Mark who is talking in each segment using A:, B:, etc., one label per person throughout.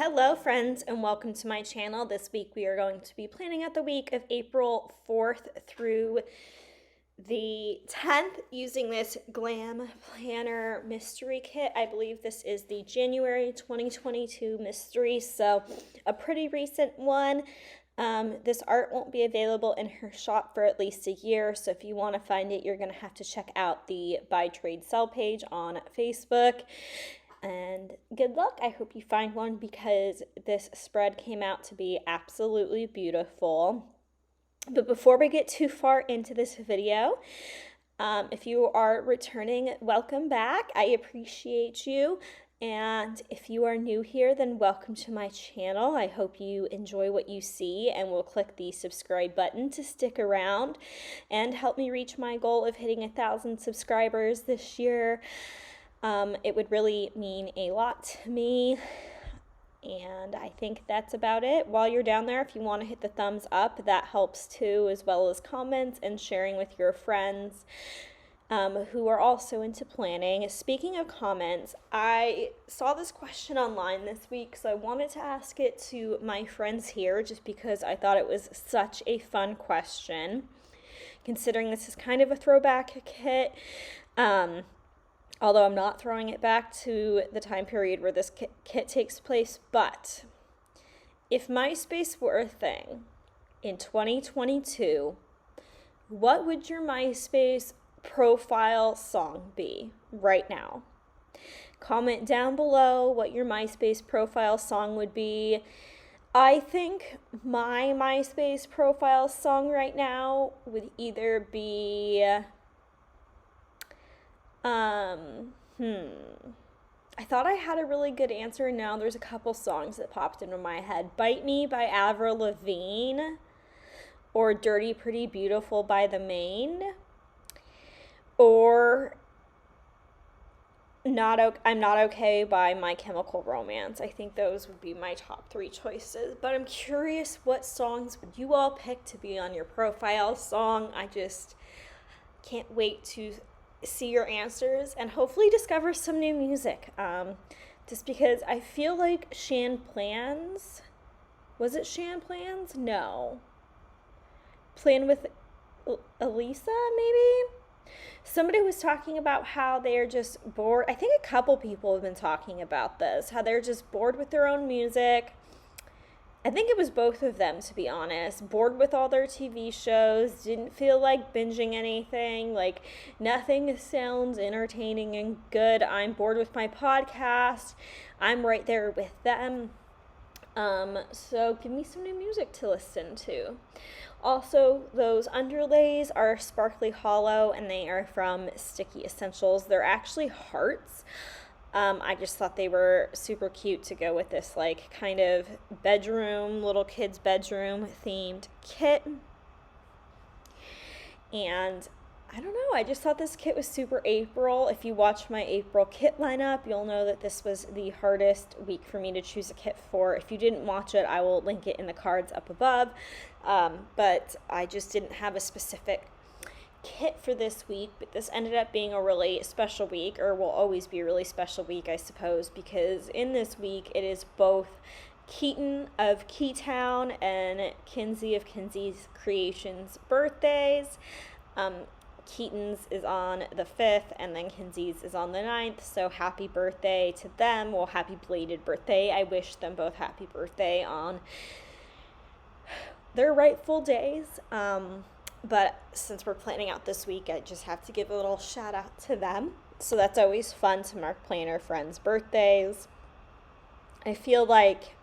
A: Hello friends and welcome to my channel. This week we are going to be planning out the week of April 4th through the 10th using this Glam Planner mystery kit. I believe this is the January 2022 mystery, so a pretty recent one. This art won't be available in her shop for at least a year, so if you want to find it, you're going to have to check out the Buy Trade Sell page on Facebook. And good luck. I hope you find one because this spread came out to be absolutely beautiful. But before we get too far into this video, if you are returning, welcome back. I appreciate you. And if you are new here, then welcome to my channel. I hope you enjoy what you see and will click the subscribe button to stick around and help me reach my goal of hitting 1,000 subscribers this year. It would really mean a lot to me, and I think that's about it. While you're down there, if you want to hit the thumbs up, that helps too, as well as comments and sharing with your friends who are also into planning. Speaking of comments, I saw this question online this week, so I wanted to ask it to my friends here just because I thought it was such a fun question, considering this is kind of a throwback kit. Although I'm not throwing it back to the time period where this kit takes place, but if Myspace were a thing in 2022, what would your Myspace profile song be right now? Comment down below what your Myspace profile song would be. I think my Myspace profile song right now would either be I thought I had a really good answer, and now there's a couple songs that popped into my head. Bite Me by Avril Lavigne, or Dirty Pretty Beautiful by The Maine, or I'm Not Okay by My Chemical Romance. I think those would be my top 3 choices, but I'm curious, what songs would you all pick to be on your profile song? I just can't wait to see your answers and hopefully discover some new music, just because I feel like Plans, was it Plans? No, Plan with Elisa, maybe? Somebody was talking about how they're just bored. I think a couple people have been talking about this, how they're just bored with their own music. I think it was both of them, to be honest. Bored with all their TV shows, didn't feel like binging anything, like nothing sounds entertaining and good. I'm bored with my podcast. I'm right there with them. So give me some new music to listen to. Also, those underlays are sparkly hollow and they are from Sticky Essentials. They're actually hearts. I just thought they were super cute to go with this like kind of bedroom, little kids bedroom themed kit. And I don't know, I just thought this kit was super April. If you watch my April kit lineup, you'll know that this was the hardest week for me to choose a kit for. If you didn't watch it, I will link it in the cards up above. But I just didn't have a specific kit for this week, but this ended up being a really special week, or will always be a really special week, I suppose, because in this week it is both Keaton of Keytown and Kinsey of Kinsey's Creations birthdays. Keaton's is on the 5th and then Kinsey's is on the 9th, so happy birthday to them. Well, happy belated birthday. I wish them both happy birthday on their rightful days. But since we're planning out this week, I just have to give a little shout out to them. So that's always fun to mark planner friends' birthdays. I feel like,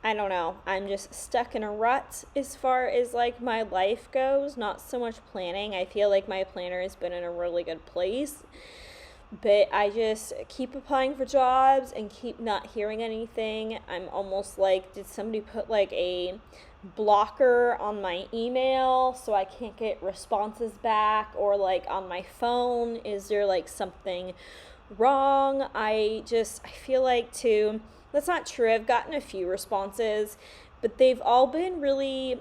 A: I don't know, I'm just stuck in a rut as far as like my life goes, not so much planning. I feel like my planner has been in a really good place, but I just keep applying for jobs and keep not hearing anything. I'm almost like, did somebody put like a blocker on my email so I can't get responses back, or like on my phone, is there like something wrong? I feel like too, that's not true. I've gotten a few responses, but they've all been really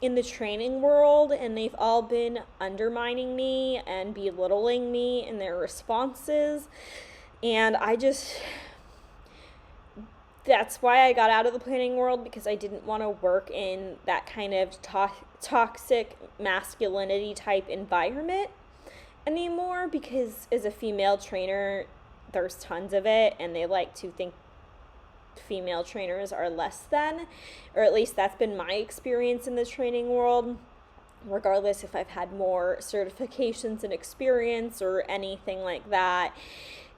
A: in the training world, and they've all been undermining me and belittling me in their responses. And I just, that's why I got out of the planning world, because I didn't want to work in that kind of toxic masculinity type environment anymore, because as a female trainer, there's tons of it, and they like to think female trainers are less than, or at least that's been my experience in the training world, regardless if I've had more certifications and experience or anything like that.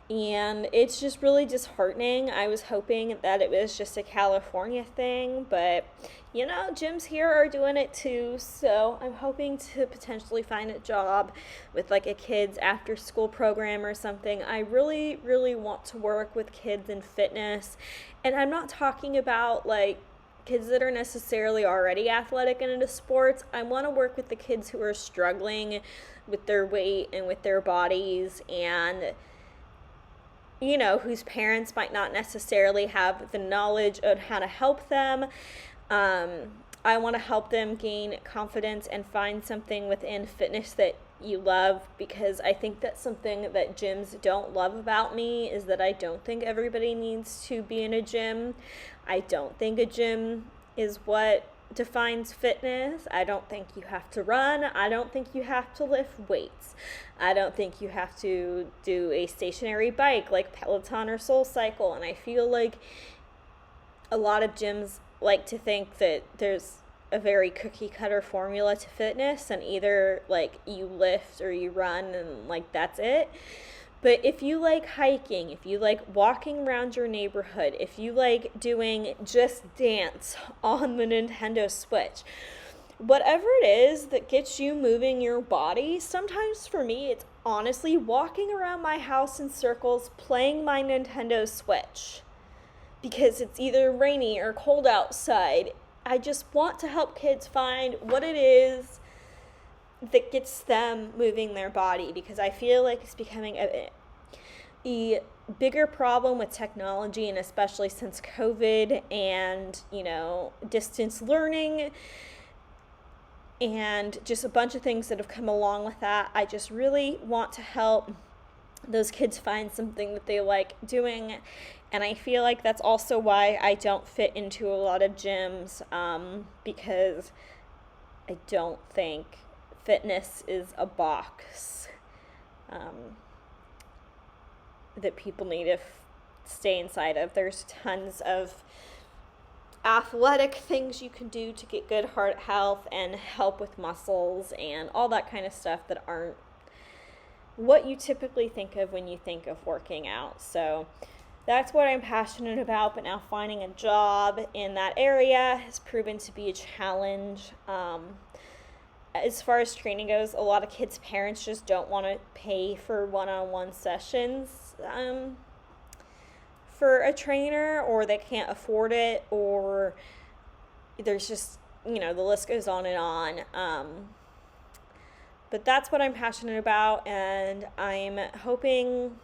A: And it's just really disheartening. I was hoping that it was just a California thing, but gyms here are doing it too. So I'm hoping to potentially find a job with like a kids after school program or something. I really, really want to work with kids in fitness. And I'm not talking about like kids that are necessarily already athletic and into sports. I want to work with the kids who are struggling with their weight and with their bodies, and whose parents might not necessarily have the knowledge on how to help them. I want to help them gain confidence and find something within fitness that you love, because I think that's something that gyms don't love about me, is that I don't think everybody needs to be in a gym. I don't think a gym is what defines fitness. I don't think you have to run. I don't think you have to lift weights. I don't think you have to do a stationary bike like Peloton or SoulCycle. And I feel like a lot of gyms like to think that there's a very cookie cutter formula to fitness, and either like you lift or you run and like that's it. But if you like hiking, if you like walking around your neighborhood, if you like doing Just Dance on the Nintendo Switch, whatever it is that gets you moving your body, sometimes for me it's honestly walking around my house in circles playing my Nintendo Switch, because it's either rainy or cold outside. I just want to help kids find what it is that gets them moving their body, because I feel like it's becoming a bigger problem with technology, and especially since COVID and distance learning and just a bunch of things that have come along with that. I just really want to help those kids find something that they like doing. And I feel like that's also why I don't fit into a lot of gyms, because I don't think fitness is a box that people need to stay inside of. There's tons of athletic things you can do to get good heart health and help with muscles and all that kind of stuff that aren't what you typically think of when you think of working out. So that's what I'm passionate about, but now finding a job in that area has proven to be a challenge. As far as training goes, a lot of kids' parents just don't want to pay for one-on-one sessions for a trainer, or they can't afford it, or there's just, the list goes on and on. But that's what I'm passionate about, and I'm hoping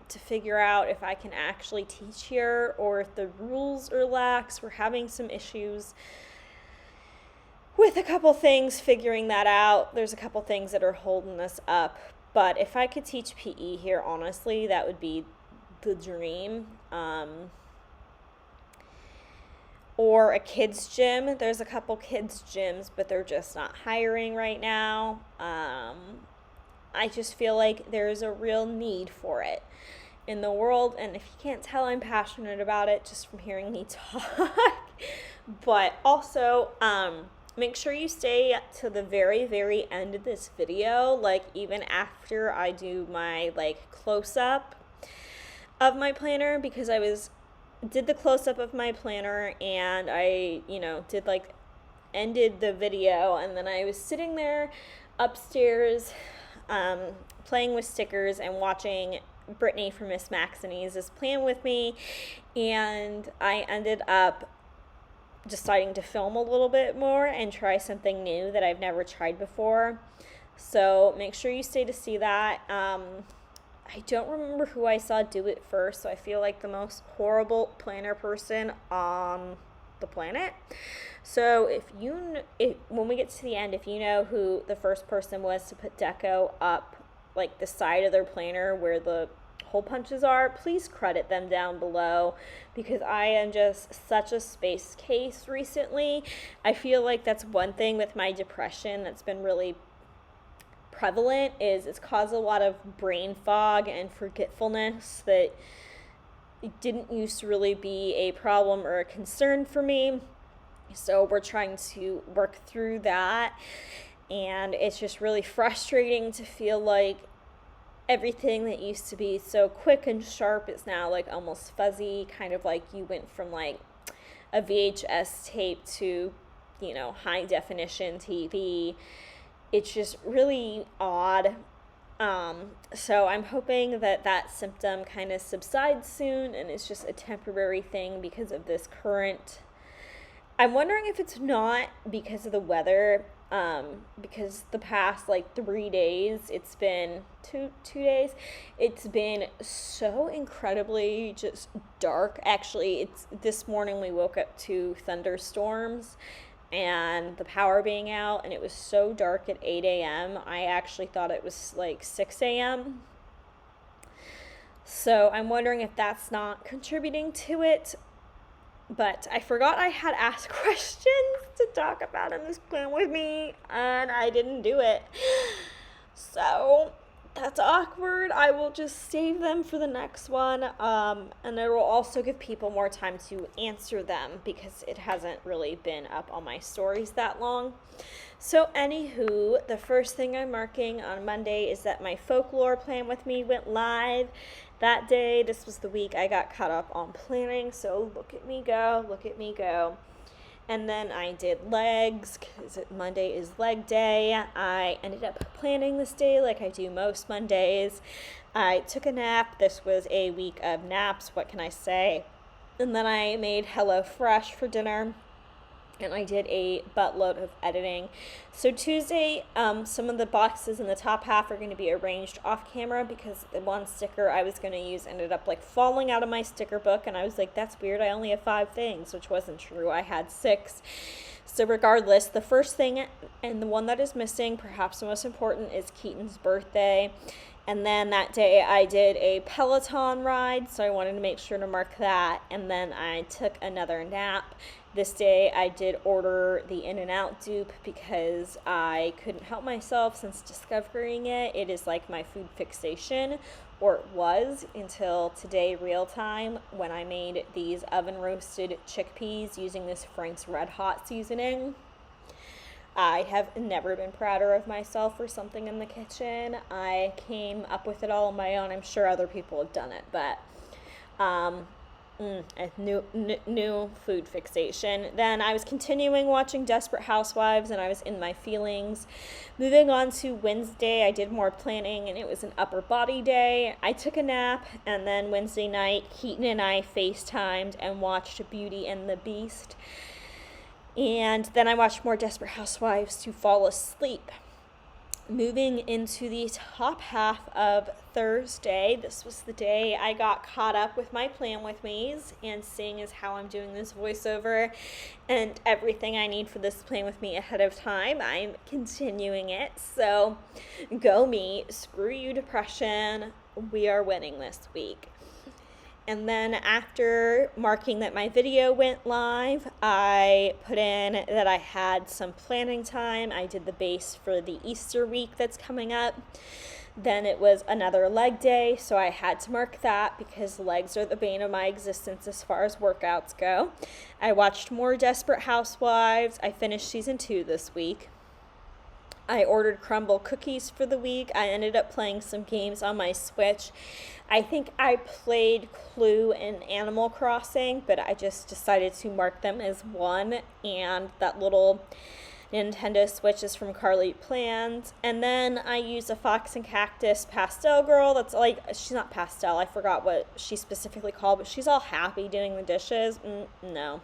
A: to figure out if I can actually teach here, or if the rules are lax. We're having some issues with a couple things, figuring that out. There's a couple things that are holding us up. But if I could teach PE here, honestly, that would be the dream. Or a kids gym. There's a couple kids gyms, but they're just not hiring right now. I just feel like there's a real need for it in the world. And if you can't tell, I'm passionate about it just from hearing me talk. But also, make sure you stay to the very, very end of this video, like even after I do my close-up of my planner, because I did the close-up of my planner, and I ended the video, and then I was sitting there upstairs playing with stickers and watching Brittany from Miss Maxini's plan with me, and I ended up deciding to film a little bit more and try something new that I've never tried before. So make sure you stay to see that. I don't remember who I saw do it first, so I feel like the most horrible planner person on the planet. So if when we get to the end, if you know who the first person was to put deco up the side of their planner where the hole punches are, please credit them down below, because I am just such a space case recently. I feel like that's one thing with my depression that's been really prevalent, is it's caused a lot of brain fog and forgetfulness that it didn't used to really be a problem or a concern for me. So we're trying to work through that, and it's just really frustrating to feel like everything that used to be so quick and sharp is now like almost fuzzy, kind of like you went from like a VHS tape to, you know, high definition TV. It's just really odd. So I'm hoping that that symptom kind of subsides soon and it's just a temporary thing because of this current. I'm wondering if it's not because of the weather, because the past like 3 days, it's been two days, it's been so incredibly just dark. Actually, it's this morning we woke up to thunderstorms and the power being out, and it was so dark at 8 a.m. I actually thought it was like 6 a.m. So I'm wondering if that's not contributing to it. But I forgot I had asked questions to talk about in this plan with me, and I didn't do it. So that's awkward. I will just save them for the next one, and it will also give people more time to answer them because it hasn't really been up on my stories that long. So anywho, the first thing I'm marking on Monday is that my folklore plan with me went live that day. This was the week I got caught up on planning, so look at me go, look at me go. And then I did legs, because Monday is leg day. I ended up planning this day like I do most Mondays. I took a nap. This was a week of naps, what can I say? And then I made HelloFresh for dinner, and I did a buttload of editing. So Tuesday, some of the boxes in the top half are going to be arranged off camera because the one sticker I was going to use ended up like falling out of my sticker book, and I was like, that's weird, I only have 5 things, which wasn't true. I had 6. So regardless, the first thing and the one that is missing, perhaps the most important, is Keaton's birthday. And then that day I did a Peloton ride, so I wanted to make sure to mark that. And then I took another nap. This day I did order the In-N-Out dupe because I couldn't help myself since discovering it. It is like my food fixation, or it was until today real time when I made these oven roasted chickpeas using this Frank's Red Hot seasoning. I have never been prouder of myself for something in the kitchen. I came up with it all on my own. I'm sure other people have done it, but a new food fixation. Then I was continuing watching Desperate Housewives, and I was in my feelings. Moving on to Wednesday, I did more planning, and it was an upper body day. I took a nap, and then Wednesday night, Keaton and I FaceTimed and watched Beauty and the Beast. And then I watched more Desperate Housewives to fall asleep. Moving into the top half of Thursday, this was the day I got caught up with my plan with me's, and seeing as how I'm doing this voiceover and everything I need for this plan with me ahead of time, I'm continuing it. So go me, screw you depression, we are winning this week. And then after marking that my video went live, I put in that I had some planning time. I did the base for the Easter week that's coming up. Then it was another leg day, so I had to mark that because legs are the bane of my existence as far as workouts go. I watched more Desperate Housewives. I finished season 2 this week. I ordered crumble cookies for the week. I ended up playing some games on my Switch. I think I played Clue and Animal Crossing, but I just decided to mark them as one. And that little Nintendo Switch is from RoseyPlans. And then I used a Fox and Cactus pastel girl. That's like, she's not pastel. I forgot what she's specifically called, but she's all happy doing the dishes. No.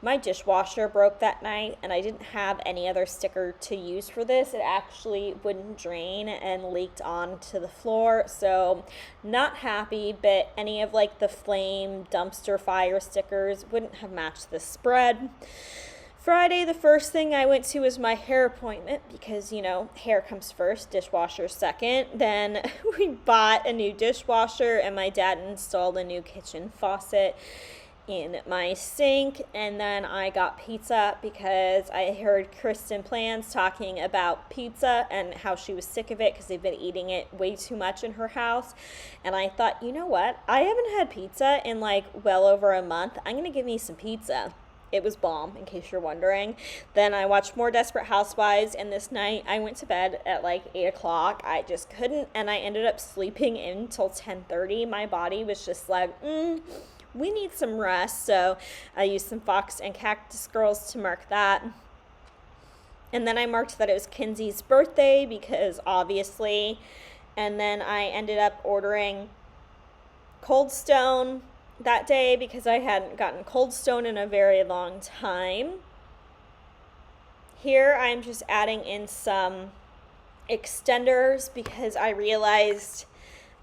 A: My dishwasher broke that night, and I didn't have any other sticker to use for this. It actually wouldn't drain and leaked onto the floor, so not happy, but any of like the flame dumpster fire stickers wouldn't have matched this spread. Friday, the first thing I went to was my hair appointment because, you know, hair comes first, dishwasher second. Then we bought a new dishwasher and my dad installed a new kitchen faucet in my sink. And then I got pizza because I heard Kristen Plans talking about pizza and how she was sick of it because they've been eating it way too much in her house. And I thought, you know what? I haven't had pizza in like well over a month. I'm going to give me some pizza. It was bomb, in case you're wondering. Then I watched more Desperate Housewives, and this night I went to bed at like 8 o'clock. I just couldn't, and I ended up sleeping until 10:30. My body was just like, we need some rest. So I used some Fox and Cactus Girls to mark that. And then I marked that it was Kinsey's birthday because obviously. And then I ended up ordering Cold Stone that day because I hadn't gotten Cold Stone in a very long time. Here I'm just adding in some extenders because I realized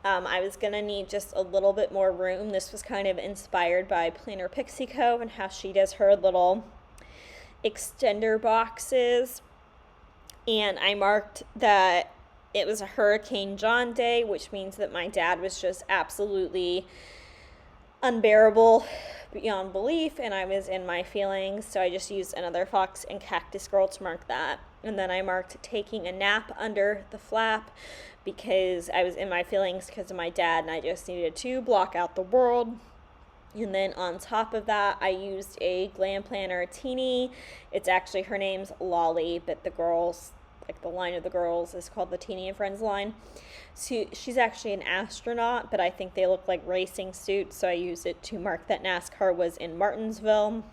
A: I was going to need just a little bit more room. This was kind of inspired by Planner Pixie Cove and how she does her little extender boxes. And I marked that it was a Hurricane John day, which means that my dad was just absolutely unbearable beyond belief, and I was in my feelings, so I just used another Fox and Cactus Girl to mark that. And then I marked taking a nap under the flap because I was in my feelings because of my dad, and I just needed to block out the world. And then on top of that, I used a Glam Planner Teeny. It's actually, her name's Lolly, but the girls, like the line of the girls, is called the Teeny and Friends line. So she's actually an astronaut, but I think they look like racing suits, so I used it to mark that NASCAR was in Martinsville.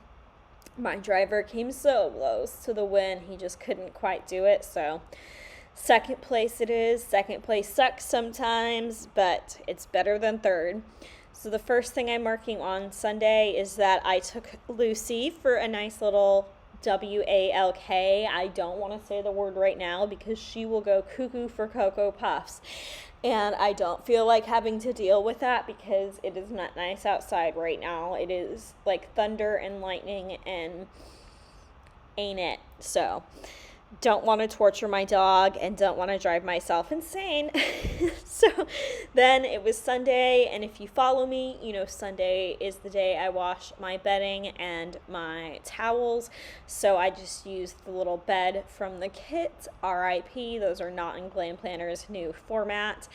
A: My driver came so close to the win, he just couldn't quite do it, so second place it is. Second place sucks sometimes, but it's better than third. So the first thing I'm marking on Sunday is that I took Lucy for a nice little WALK. I don't want to say the word right now because she will go cuckoo for Cocoa Puffs. And I don't feel like having to deal with that because it is not nice outside right now. It is like thunder and lightning and ain't it. So don't want to torture my dog and don't want to drive myself insane. So then it was Sunday, and if you follow me, you know Sunday is the day I wash my bedding and my towels. So I just used the little bed from the kit, RIP. Those are not in Glam Planner's new format.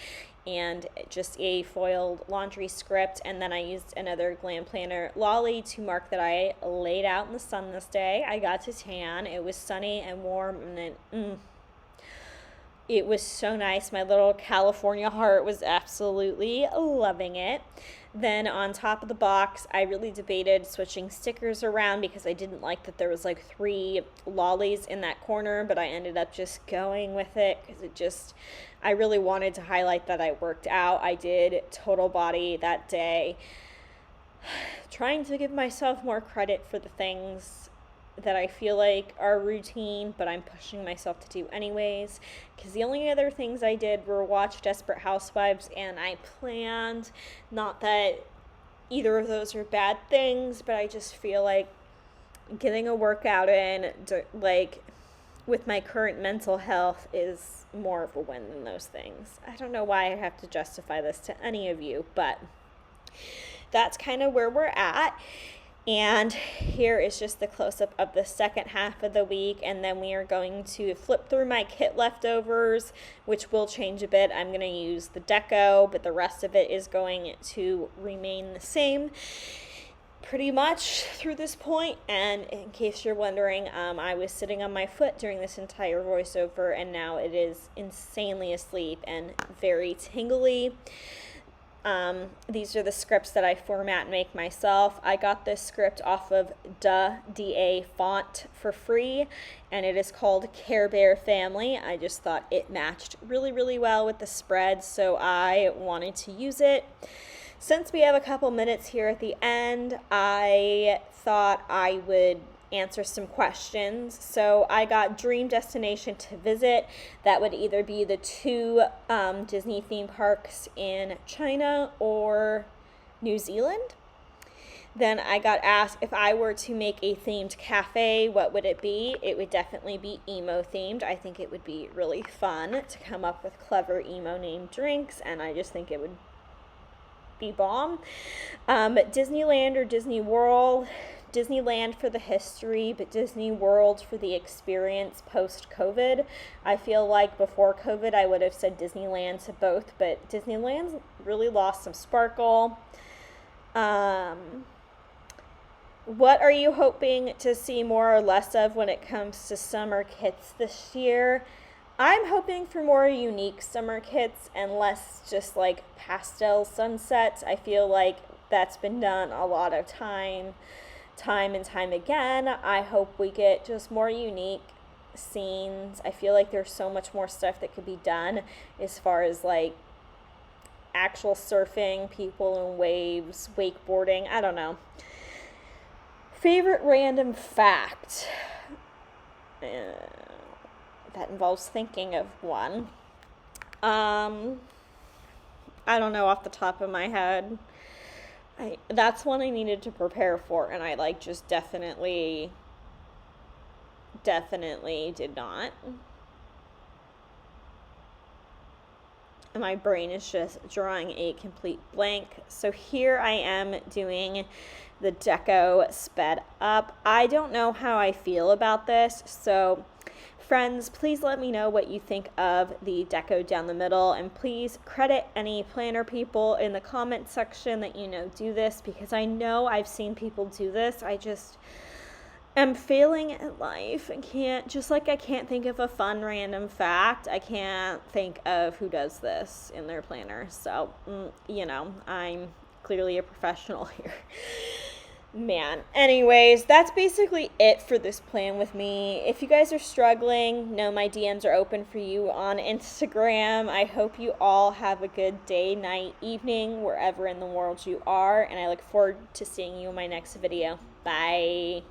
A: And just a foiled laundry script, and then I used another Glam Planner Lolly to mark that I laid out in the sun this day. I got to tan. It was sunny and warm, and then it was so nice. My little California heart was absolutely loving it. Then on top of the box, I really debated switching stickers around because I didn't like that there was like 3 lollies in that corner, but I ended up just going with it because I really wanted to highlight that I worked out. I did total body that day, trying to give myself more credit for the things that I feel like are routine, but I'm pushing myself to do anyways, because the only other things I did were watch Desperate Housewives, and I planned, not that either of those are bad things, but I just feel like getting a workout in, like, with my current mental health is more of a win than those things. I don't know why I have to justify this to any of you, but that's kind of where we're at. And here is just the close-up of the second half of the week, and then we are going to flip through my kit leftovers, which will change a bit. I'm going to use the deco, but the rest of it is going to remain the same pretty much through this point. And in case you're wondering, I was sitting on my foot during this entire voiceover, and now it is insanely asleep and very tingly. These are the scripts that I format and make myself. I got this script off of DA font for free, and it is called Care Bear Family. I just thought it matched really, really well with the spread, so I wanted to use it. Since we have a couple minutes here at the end, I thought I would answer some questions. So I got dream destination to visit. That would either be the 2 Disney theme parks in China or New Zealand. Then I got asked if I were to make a themed cafe, what would it be? It would definitely be emo themed. I think it would be really fun to come up with clever emo named drinks, and I just think it would be bomb. Disneyland or Disney World. Disneyland for the history, but Disney World for the experience post-COVID. I feel like before COVID I would have said Disneyland to both, but Disneyland's really lost some sparkle. What are you hoping to see more or less of when it comes to summer kits this year? I'm hoping for more unique summer kits and less just like pastel sunsets. I feel like that's been done a lot of time and time again. I hope we get just more unique scenes. I feel like there's so much more stuff that could be done as far as like actual surfing, people in waves, wakeboarding. I don't know. Favorite random fact. That involves thinking of one. I don't know off the top of my head. That's one I needed to prepare for, and I like just definitely did not. My brain is just drawing a complete blank. So here I am doing the deco sped up. I don't know how I feel about this, so friends, please let me know what you think of the deco down the middle, and please credit any planner people in the comment section that you know do this, because I know I've seen people do this. I just am failing at life and can't think of a fun random fact. I can't think of who does this in their planner. So, I'm clearly a professional here. Man. Anyways, that's basically it for this plan with me. If you guys are struggling, know my DMs are open for you on Instagram. I hope you all have a good day, night, evening, wherever in the world you are, and I look forward to seeing you in my next video. Bye.